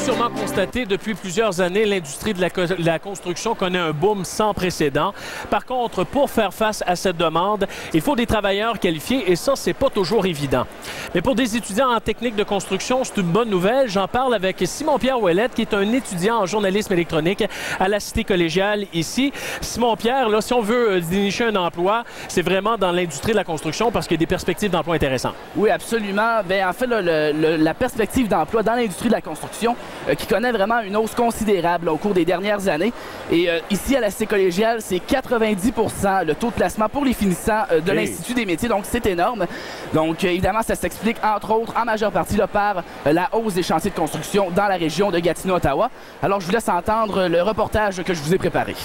sûrement constaté, depuis plusieurs années, l'industrie de la construction connaît un boom sans précédent. Par contre, pour faire face à cette demande, il faut des travailleurs qualifiés et ça, c'est pas toujours évident. Mais pour des étudiants en technique de construction, c'est une bonne nouvelle. J'en parle avec Simon-Pierre Ouellette, qui est un étudiant en journalisme électronique à la Cité collégiale ici. Simon-Pierre, là, si on veut dénicher un emploi, c'est vraiment dans l'industrie de la construction parce qu'il y a des perspectives d'emploi intéressantes. Oui, absolument. Bien, en fait, là, la perspective d'emploi dans l'industrie de la construction qui connaît vraiment une hausse considérable là, au cours des dernières années. Et ici, à la Cité collégiale, c'est 90% le taux de placement pour les finissants de l'Institut des métiers. Donc, c'est énorme. Donc, évidemment, ça s'explique, entre autres, en majeure partie là, par la hausse des chantiers de construction dans la région de Gatineau-Ottawa. Alors, je vous laisse entendre le reportage que je vous ai préparé.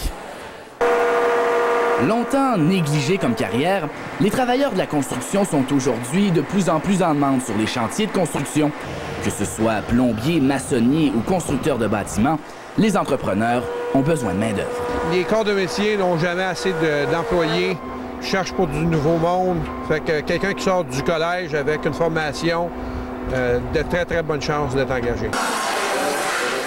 Longtemps négligés comme carrière, les travailleurs de la construction sont aujourd'hui de plus en demande sur les chantiers de construction. Que ce soit plombiers, maçonniers ou constructeurs de bâtiments, les entrepreneurs ont besoin de main-d'œuvre. Les corps de métier n'ont jamais assez d'employés, cherchent pour du nouveau monde. Fait que quelqu'un qui sort du collège avec une formation, de très bonnes chances d'être engagé.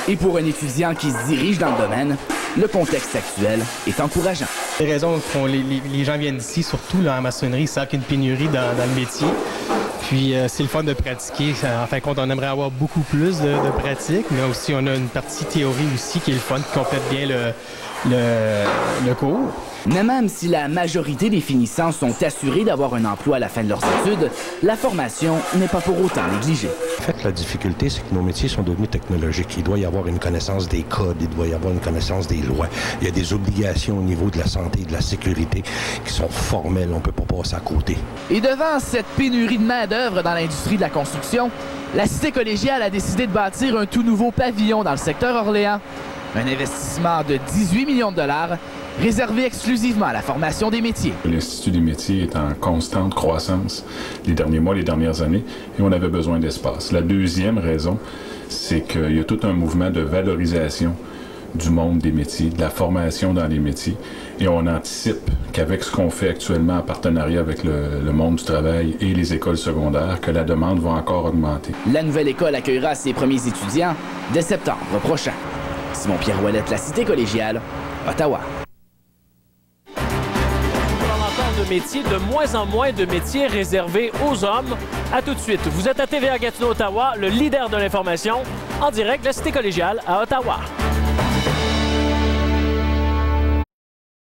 Et pour un étudiant qui se dirige dans le domaine, le contexte actuel est encourageant. Les raisons font les gens viennent ici, surtout là, en maçonnerie, ça qu'il y a une pénurie dans le métier. Puis c'est le fun de pratiquer. En fin de compte, on aimerait avoir beaucoup plus de pratique, mais aussi on a une partie théorie aussi qui est le fun, qui complète bien le cours. Mais même si la majorité des finissants sont assurés d'avoir un emploi à la fin de leurs études, la formation n'est pas pour autant négligée. En fait, la difficulté, c'est que nos métiers sont devenus technologiques. Il doit y avoir une connaissance des codes, il doit y avoir une connaissance des lois. Il y a des obligations au niveau de la santé et de la sécurité qui sont formelles. On ne peut pas passer à côté. Et devant cette pénurie de main-d'œuvre dans l'industrie de la construction, la Cité collégiale a décidé de bâtir un tout nouveau pavillon dans le secteur Orléans. Un investissement de 18 millions de dollars réservé exclusivement à la formation des métiers. L'Institut des métiers est en constante croissance les derniers mois, les dernières années, et on avait besoin d'espace. La deuxième raison, c'est qu'il y a tout un mouvement de valorisation du monde des métiers, de la formation dans les métiers, et on anticipe qu'avec ce qu'on fait actuellement en partenariat avec le monde du travail et les écoles secondaires, que la demande va encore augmenter. La nouvelle école accueillera ses premiers étudiants dès septembre prochain. Simon-Pierre Ouellette, la Cité collégiale, Ottawa. De moins en moins de métiers réservés aux hommes. À tout de suite. Vous êtes à TVA Gatineau, Ottawa, le leader de l'information, en direct de la Cité collégiale à Ottawa.